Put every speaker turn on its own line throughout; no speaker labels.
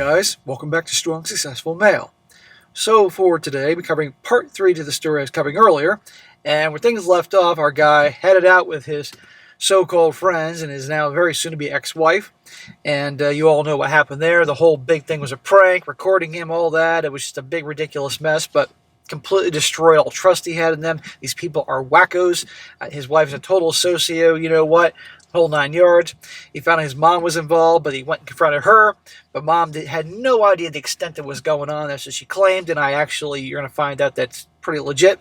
guys, welcome back to Strong Successful Male. So for today, we're covering part 3 to the story I was covering earlier, and where things left off, our guy headed out with his so-called friends and his now very soon-to-be ex-wife, and you all know what happened there. The whole big thing was a prank, recording him, all that. It was just a big ridiculous mess, but completely destroyed all trust he had in them. These people are wackos. His wife's a total socio, you know what, whole 9 yards. He found out his mom was involved, but he went and confronted her. But mom had no idea the extent that was going on. That's what she claimed, and you're going to find out that's pretty legit.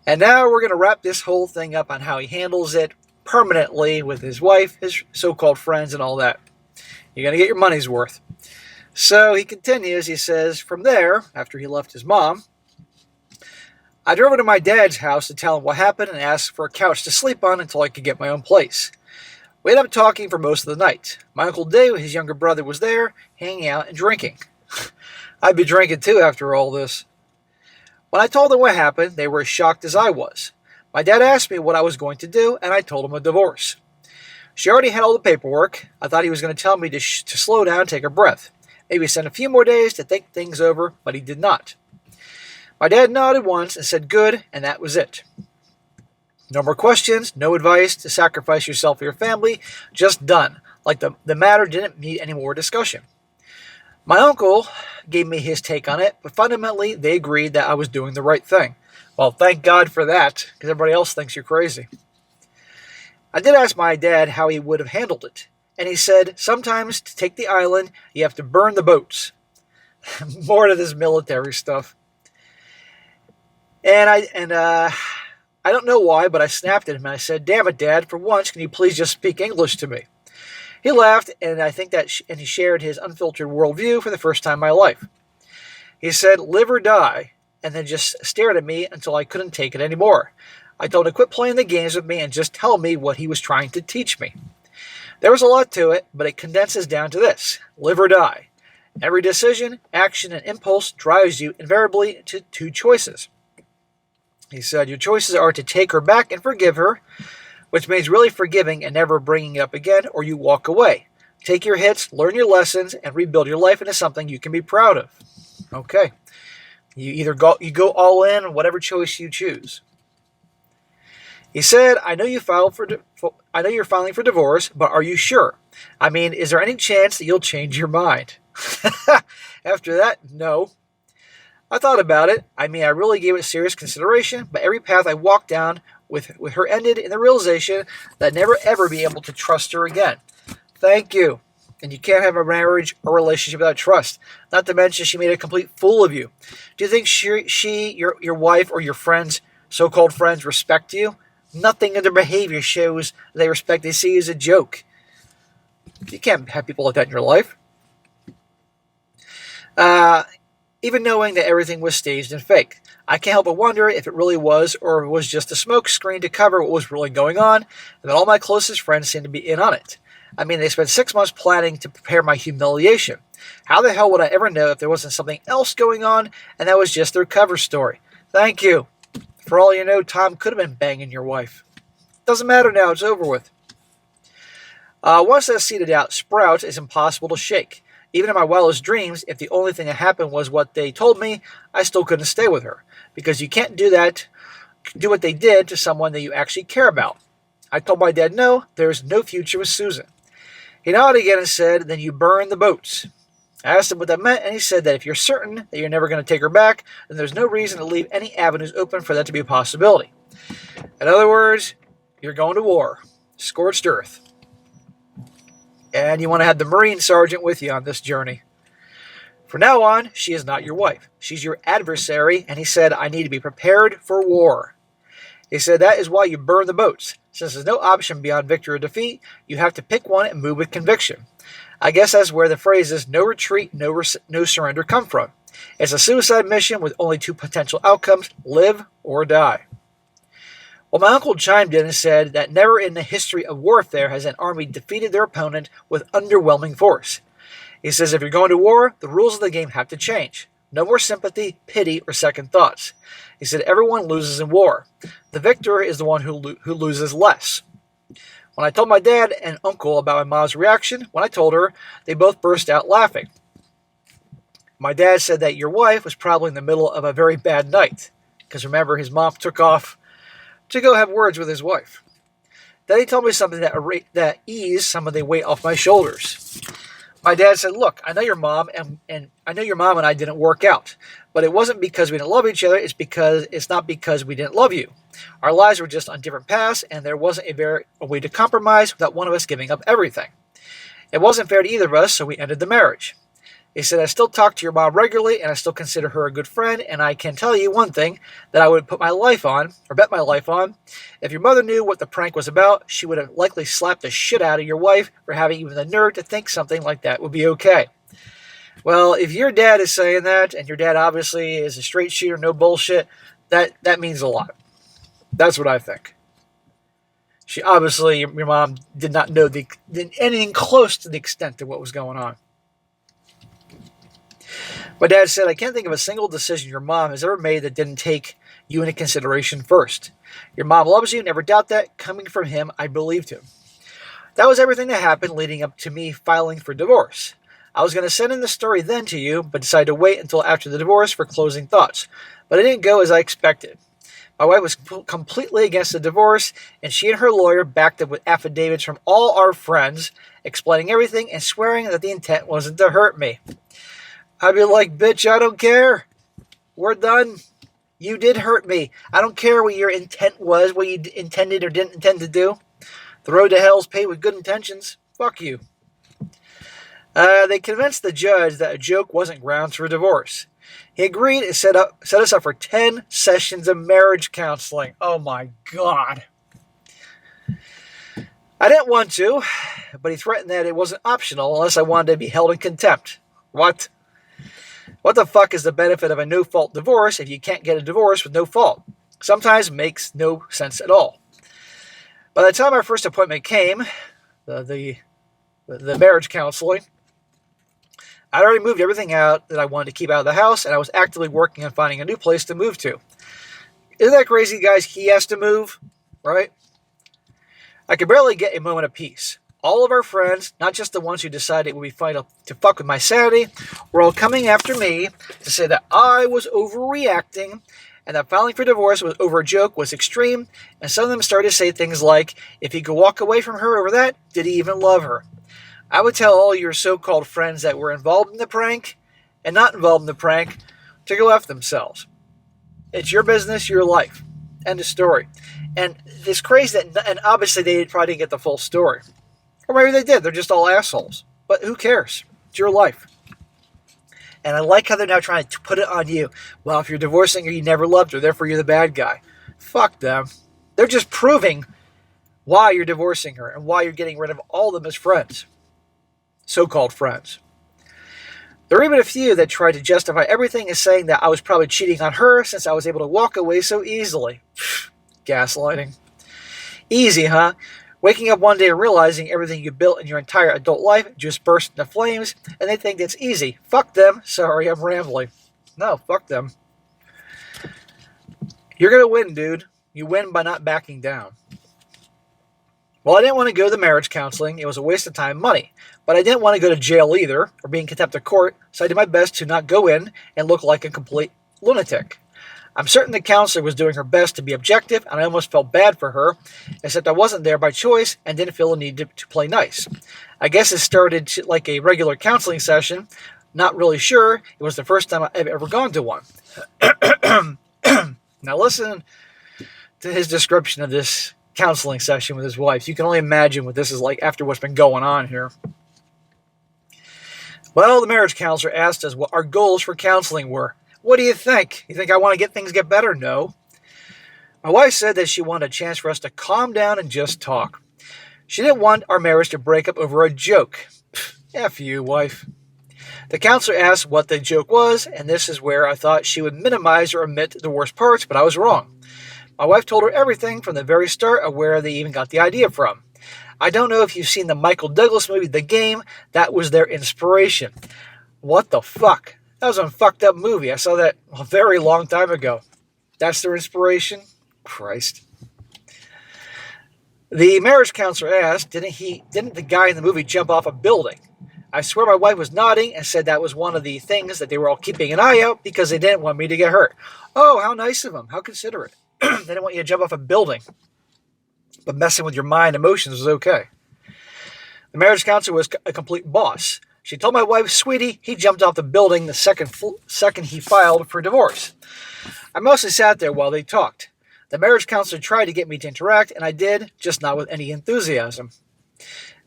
And now we're going to wrap this whole thing up on how he handles it permanently with his wife, his so-called friends, and all that. You're going to get your money's worth. So he continues, he says, from there, after he left his mom, I drove to my dad's house to tell him what happened and asked for a couch to sleep on until I could get my own place. We ended up talking for most of the night. My Uncle Dave, his younger brother, was there, hanging out and drinking. I'd be drinking too after all this. When I told them what happened, they were as shocked as I was. My dad asked me what I was going to do, and I told him a divorce. She already had all the paperwork. I thought he was going to tell me to slow down and take a breath. Maybe send a few more days to think things over, but he did not. My dad nodded once and said good, and that was it. No more questions, no advice to sacrifice yourself for your family, just done. Like the matter didn't need any more discussion. My uncle gave me his take on it, but fundamentally they agreed that I was doing the right thing. Well, thank God for that, because everybody else thinks you're crazy. I did ask my dad how he would have handled it, and he said, sometimes to take the island, you have to burn the boats. More to this military stuff. And I don't know why, but I snapped at him and I said, damn it, Dad, for once, can you please just speak English to me? He laughed, and I think and he shared his unfiltered worldview for the first time in my life. He said, live or die, and then just stared at me until I couldn't take it anymore. I told him to quit playing the games with me and just tell me what he was trying to teach me. There was a lot to it, but it condenses down to this: live or die. Every decision, action, and impulse drives you invariably to two choices. He said, your choices are to take her back and forgive her, which means really forgiving and never bringing it up again, or you walk away. Take your hits, learn your lessons, and rebuild your life into something you can be proud of. Okay. You go all in, whatever choice you choose. He said, I know you're filing for divorce, but are you sure? I mean, is there any chance that you'll change your mind? After that, no. I thought about it. I mean, I really gave it serious consideration, but every path I walked down with her ended in the realization that I'd never ever be able to trust her again. Thank you. And you can't have a marriage or relationship without trust. Not to mention she made a complete fool of you. Do you think your wife, or your friends, so-called friends, respect you? Nothing in their behavior shows they respect. They see you as a joke. You can't have people like that in your life. Even knowing that everything was staged and fake. I can't help but wonder if it really was, or it was just a smoke screen to cover what was really going on, and that all my closest friends seemed to be in on it. I mean, they spent 6 months planning to prepare my humiliation. How the hell would I ever know if there wasn't something else going on, and that was just their cover story? Thank you. For all you know, Tom could have been banging your wife. Doesn't matter now, it's over with. Once that's seeded out, sprouts is impossible to shake. Even in my wildest dreams, if the only thing that happened was what they told me, I still couldn't stay with her. Because you can't do what they did to someone that you actually care about. I told my dad no, there's no future with Susan. He nodded again and said, then you burn the boats. I asked him what that meant, and he said that if you're certain that you're never going to take her back, then there's no reason to leave any avenues open for that to be a possibility. In other words, you're going to war. Scorched earth. And you want to have the Marine Sergeant with you on this journey. From now on, she is not your wife. She's your adversary, and he said, I need to be prepared for war. He said, that is why you burn the boats. Since there's no option beyond victory or defeat, you have to pick one and move with conviction. I guess that's where the phrases no retreat, no surrender come from. It's a suicide mission with only two potential outcomes, live or die. Well, my uncle chimed in and said that never in the history of warfare has an army defeated their opponent with underwhelming force. He says if you're going to war, the rules of the game have to change. No more sympathy, pity, or second thoughts. He said everyone loses in war. The victor is the one who loses less. When I told my dad and uncle about my mom's reaction, when I told her, they both burst out laughing. My dad said that your wife was probably in the middle of a very bad night. Because remember, his mom took off to go have words with his wife. Then he told me something that eased some of the weight off my shoulders. My dad said, look, I know your mom and I know your mom and I didn't work out. But it wasn't because we didn't love each other, it's not because we didn't love you. Our lives were just on different paths, and there wasn't a way to compromise without one of us giving up everything. It wasn't fair to either of us, so we ended the marriage. He said, I still talk to your mom regularly, and I still consider her a good friend, and I can tell you one thing that I would put my life on, or bet my life on. If your mother knew what the prank was about, she would have likely slapped the shit out of your wife for having even the nerve to think something like that would be okay. Well, if your dad is saying that, and your dad obviously is a straight shooter, no bullshit, that means a lot. That's what I think. She obviously, your mom did not know anything close to the extent of what was going on. My dad said, I can't think of a single decision your mom has ever made that didn't take you into consideration first. Your mom loves you, never doubt that. Coming from him, I believed him. That was everything that happened leading up to me filing for divorce. I was going to send in the story then to you, but decided to wait until after the divorce for closing thoughts. But it didn't go as I expected. My wife was completely against the divorce, and she and her lawyer backed up with affidavits from all our friends, explaining everything and swearing that the intent wasn't to hurt me. I'd be like, bitch, I don't care. We're done. You did hurt me. I don't care what your intent was, what you intended or didn't intend to do. The road to hell's paved with good intentions. Fuck you. They convinced the judge that a joke wasn't grounds for divorce. He agreed and set us up for 10 sessions of marriage counseling. Oh my God. I didn't want to, but he threatened that it wasn't optional unless I wanted to be held in contempt. What? What the fuck is the benefit of a no-fault divorce if you can't get a divorce with no fault? Sometimes makes no sense at all. By the time our first appointment came, the marriage counseling, I'd already moved everything out that I wanted to keep out of the house, and I was actively working on finding a new place to move to. Isn't that crazy, guys? He has to move, right? I could barely get a moment of peace. All of our friends, not just the ones who decided it would be fine to fuck with my sanity, were all coming after me to say that I was overreacting and that filing for divorce was over a joke was extreme, and some of them started to say things like, if he could walk away from her over that, did he even love her? I would tell all your so-called friends that were involved in the prank and not involved in the prank to go F themselves. It's your business, your life. End of story. And it's crazy that, and obviously they probably didn't get the full story. Or maybe they did. They're just all assholes. But who cares? It's your life. And I like how they're now trying to put it on you. Well, if you're divorcing her, you never loved her, therefore you're the bad guy. Fuck them. They're just proving why you're divorcing her and why you're getting rid of all of them as friends. So-called friends. There were even a few that tried to justify everything as saying that I was probably cheating on her since I was able to walk away so easily. Gaslighting. Easy, huh? Waking up one day and realizing everything you built in your entire adult life just burst into flames, and they think it's easy. Fuck them. Sorry, I'm rambling. No, fuck them. You're going to win, dude. You win by not backing down. Well, I didn't want to go to the marriage counseling. It was a waste of time and money. But I didn't want to go to jail either, or be in contempt of court, so I did my best to not go in and look like a complete lunatic. I'm certain the counselor was doing her best to be objective, and I almost felt bad for her, except I wasn't there by choice and didn't feel a need to play nice. I guess it started like a regular counseling session. Not really sure. It was the first time I've ever gone to one. Now listen to his description of this counseling session with his wife. You can only imagine what this is like after what's been going on here. Well, the marriage counselor asked us what our goals for counseling were. What do you think? You think I want to get better? No. My wife said that she wanted a chance for us to calm down and just talk. She didn't want our marriage to break up over a joke. F you, wife. The counselor asked what the joke was, and this is where I thought she would minimize or omit the worst parts, but I was wrong. My wife told her everything from the very start of where they even got the idea from. I don't know if you've seen the Michael Douglas movie, The Game. That was their inspiration. What the fuck? That was a fucked up movie. I saw that a very long time ago. That's their inspiration? Christ. The marriage counselor asked, didn't the guy in the movie jump off a building? I swear my wife was nodding and said that was one of the things that they were all keeping an eye out because they didn't want me to get hurt. Oh, how nice of them. How considerate. They didn't want you to jump off a building. But messing with your mind and emotions was okay. The marriage counselor was a complete boss. She told my wife, sweetie, he jumped off the building the second he filed for divorce. I mostly sat there while they talked. The marriage counselor tried to get me to interact, and I did, just not with any enthusiasm.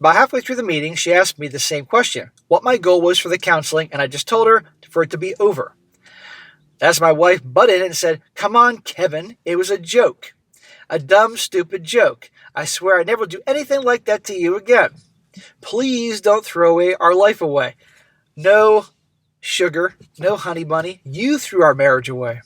About halfway through the meeting, she asked me the same question, what my goal was for the counseling, and I just told her for it to be over. That's my wife butted in and said, come on, Kevin, it was a joke. A dumb, stupid joke. I swear I never will do anything like that to you again. Please don't throw away our life away. No, sugar, no honey bunny, you threw our marriage away.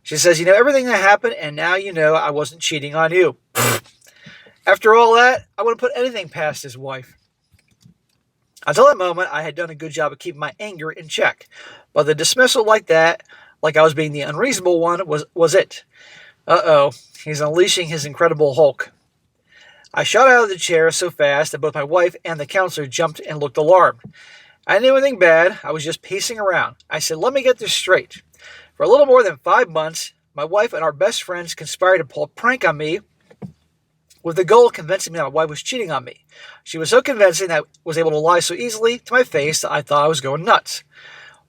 She says, you know everything that happened, and now you know I wasn't cheating on you. After all that, I wouldn't put anything past his wife. Until that moment, I had done a good job of keeping my anger in check. But the dismissal like that, like I was being the unreasonable one, was it. Uh-oh, he's unleashing his incredible Hulk. I shot out of the chair so fast that both my wife and the counselor jumped and looked alarmed. I didn't do anything bad. I was just pacing around. I said, let me get this straight. For a little more than 5 months, my wife and our best friends conspired to pull a prank on me with the goal of convincing me that my wife was cheating on me. She was so convincing that I was able to lie so easily to my face that I thought I was going nuts.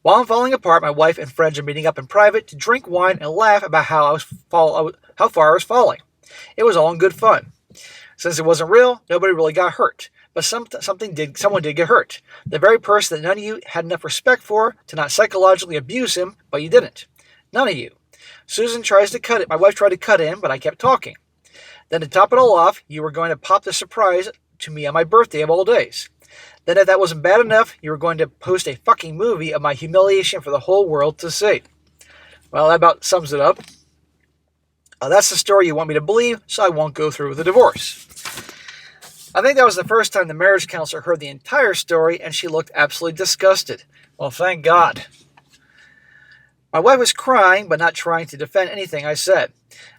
While I'm falling apart, my wife and friends are meeting up in private to drink wine and laugh about how far I was falling. It was all in good fun. Since it wasn't real, nobody really got hurt. But someone did get hurt. The very person that none of you had enough respect for to not psychologically abuse him, but you didn't. None of you. Susan tries to cut it. My wife tried to cut in, but I kept talking. Then to top it all off, you were going to pop the surprise to me on my birthday of all days. Then if that wasn't bad enough, you were going to post a fucking movie of my humiliation for the whole world to see. Well, that about sums it up. That's the story you want me to believe, so I won't go through with the divorce. I think that was the first time the marriage counselor heard the entire story, and she looked absolutely disgusted. Well, thank God. My wife was crying, but not trying to defend anything I said.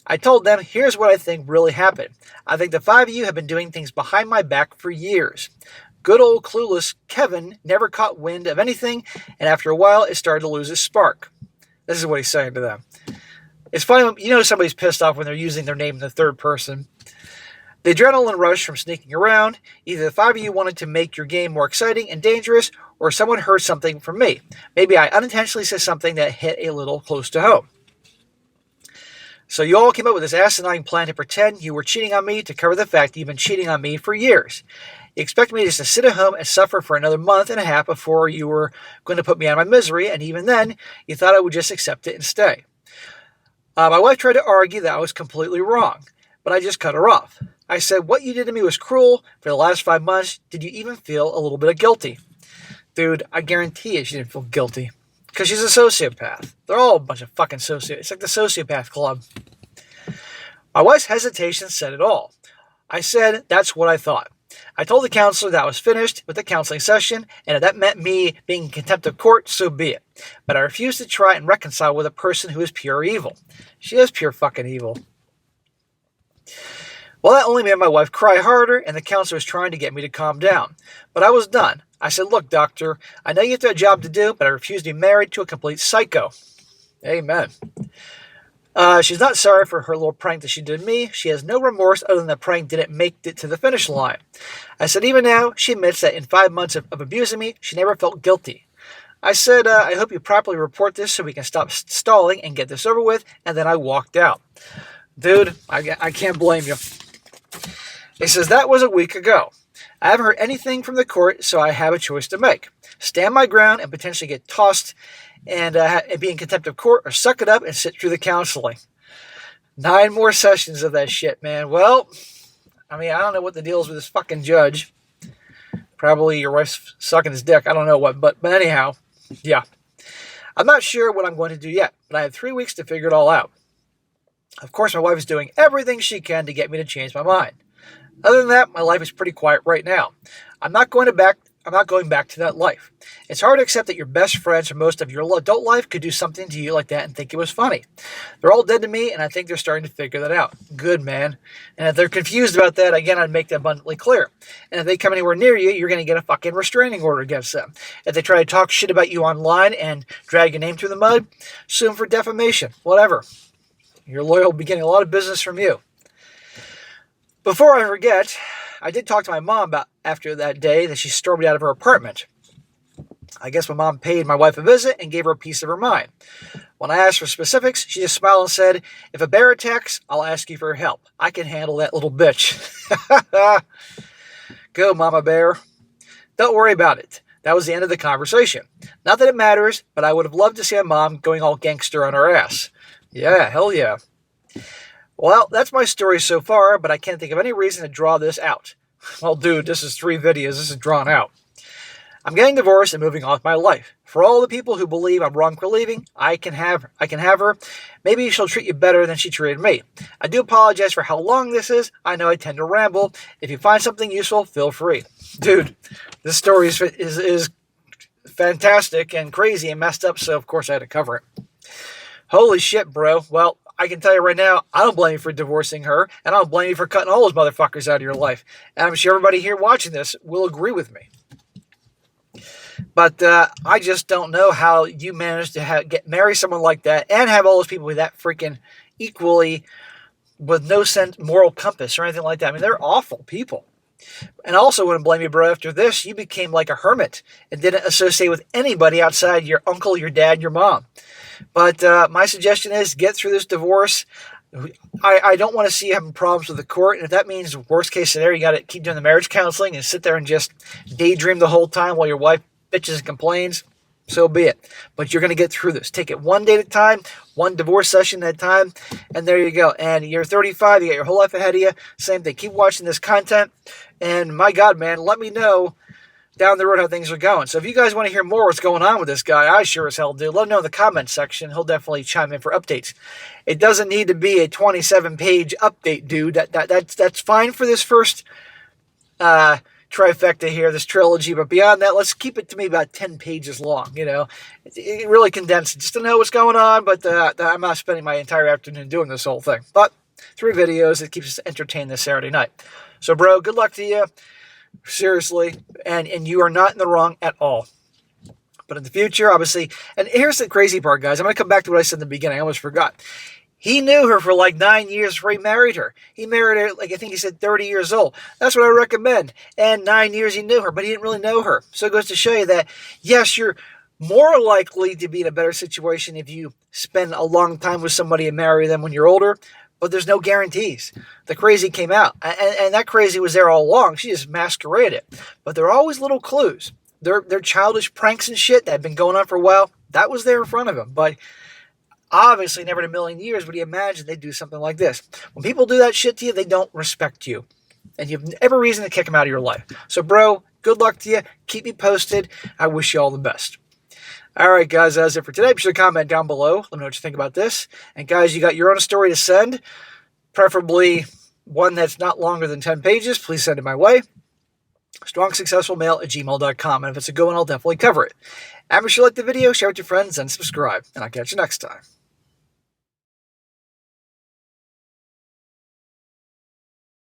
I told them, here's what I think really happened. I think the 5 of you have been doing things behind my back for years. Good old clueless Kevin never caught wind of anything, and after a while, it started to lose its spark. This is what he's saying to them. It's funny when you know somebody's pissed off when they're using their name in the third person. The adrenaline rush from sneaking around, either the 5 of you wanted to make your game more exciting and dangerous, or someone heard something from me. Maybe I unintentionally said something that hit a little close to home. So you all came up with this asinine plan to pretend you were cheating on me to cover the fact that you've been cheating on me for years. You expect me just to sit at home and suffer for another month and a half before you were going to put me out of my misery, and even then, you thought I would just accept it and stay. My wife tried to argue that I was completely wrong, but I just cut her off. I said, what you did to me was cruel. For the last 5 months, did you even feel a little bit of guilty? Dude, I guarantee you she didn't feel guilty. Because she's a sociopath. They're all a bunch of fucking sociopaths. It's like the sociopath club. My wife's hesitation said it all. I said, that's what I thought. I told the counselor that I was finished with the counseling session, and if that meant me being in contempt of court, so be it. But I refused to try and reconcile with a person who is pure evil. She is pure fucking evil. Well, that only made my wife cry harder, and the counselor was trying to get me to calm down. But I was done. I said, look, doctor, I know you have a job to do, but I refuse to be married to a complete psycho. Amen. She's not sorry for her little prank that she did me. She has no remorse other than the prank didn't make it to the finish line. I said, even now, she admits that in 5 months of abusing me, she never felt guilty. I said, I hope you properly report this so we can stop stalling and get this over with, and then I walked out. Dude, I can't blame you. He says, that was a week ago. I haven't heard anything from the court, so I have a choice to make. Stand my ground and potentially get tossed and be in contempt of court, or suck it up and sit through the counseling. 9 more sessions of that shit, man. Well, I mean, I don't know what the deal is with this fucking judge. Probably your wife's sucking his dick. I don't know what, but anyhow, yeah. I'm not sure what I'm going to do yet, but I have 3 weeks to figure it all out. Of course, my wife is doing everything she can to get me to change my mind. Other than that, my life is pretty quiet right now. I'm not going I'm not going back to that life. It's hard to accept that your best friends for most of your adult life could do something to you like that and think it was funny. They're all dead to me, and I think they're starting to figure that out. Good, man. And if they're confused about that, again, I'd make that abundantly clear. And if they come anywhere near you, you're going to get a fucking restraining order against them. If they try to talk shit about you online and drag your name through the mud, sue them for defamation. Whatever. Your lawyer will be getting a lot of business from you. Before I forget, I did talk to my mom about after that day that she stormed out of her apartment. I guess my mom paid my wife a visit and gave her a piece of her mind. When I asked for specifics, she just smiled and said, "If a bear attacks, I'll ask you for help. I can handle that little bitch." Go, Mama Bear. Don't worry about it. That was the end of the conversation. Not that it matters, but I would have loved to see my mom going all gangster on her ass. Yeah, hell yeah. Well, that's my story so far, but I can't think of any reason to draw this out. Well, dude, this is 3 videos. This is drawn out. I'm getting divorced and moving on with my life. For all the people who believe I'm wrong for leaving, I can have her. Maybe she'll treat you better than she treated me. I do apologize for how long this is. I know I tend to ramble. If you find something useful, feel free. Dude, this story is fantastic and crazy and messed up, so of course I had to cover it. Holy shit, bro. Well, I can tell you right now, I don't blame you for divorcing her, and I don't blame you for cutting all those motherfuckers out of your life. And I'm sure everybody here watching this will agree with me. But I just don't know how you managed to marry someone like that and have all those people with that freaking equally with no sense moral compass or anything like that. I mean, they're awful people. And I also wouldn't blame you, bro. After this, you became like a hermit and didn't associate with anybody outside your uncle, your dad, your mom. But my suggestion is get through this divorce. I don't want to see you having problems with the court. And if that means worst case scenario, you got to keep doing the marriage counseling and sit there and just daydream the whole time while your wife bitches and complains, so be it. But you're going to get through this. Take it one day at a time, one divorce session at a time, and there you go. And you're 35, you got your whole life ahead of you. Same thing. Keep watching this content. And my God, man, let me know down the road how things are going. So if you guys want to hear more what's going on with this guy, I sure as hell do. Let him know in the comments section. He'll definitely chime in for updates. It doesn't need to be a 27-page update, dude. That's fine for this first trifecta here, this trilogy. But beyond that, let's keep it to maybe about 10 pages long. You know, it really condensed it just to know what's going on. But I'm not spending my entire afternoon doing this whole thing. But 3 videos, it keeps us entertained this Saturday night. So, bro, good luck to you. Seriously, and you are not in the wrong at all. But in the future, obviously, and here's the crazy part, guys. I'm going to come back to what I said in the beginning. I almost forgot. He knew her for like 9 years before he married her. He married her, like I think he said 30 years old. That's what I recommend. And 9 years he knew her, but he didn't really know her. So it goes to show you that, yes, you're more likely to be in a better situation if you spend a long time with somebody and marry them when you're older. But there's no guarantees. The crazy came out. And that crazy was there all along. She just masqueraded. But there are always little clues. They're childish pranks and shit that have been going on for a while. That was there in front of him. But obviously, never in a million years would he imagine they'd do something like this. When people do that shit to you, they don't respect you. And you have every reason to kick them out of your life. So, bro, good luck to you. Keep me posted. I wish you all the best. All right, guys, that's it for today. Be sure to comment down below. Let me know what you think about this. And, guys, you got your own story to send, preferably one that's not longer than 10 pages. Please send it my way. strongsuccessfulmale@gmail.com. And if it's a good one, I'll definitely cover it. And be sure to like the video, share it with your friends, and subscribe. And I'll catch you next time.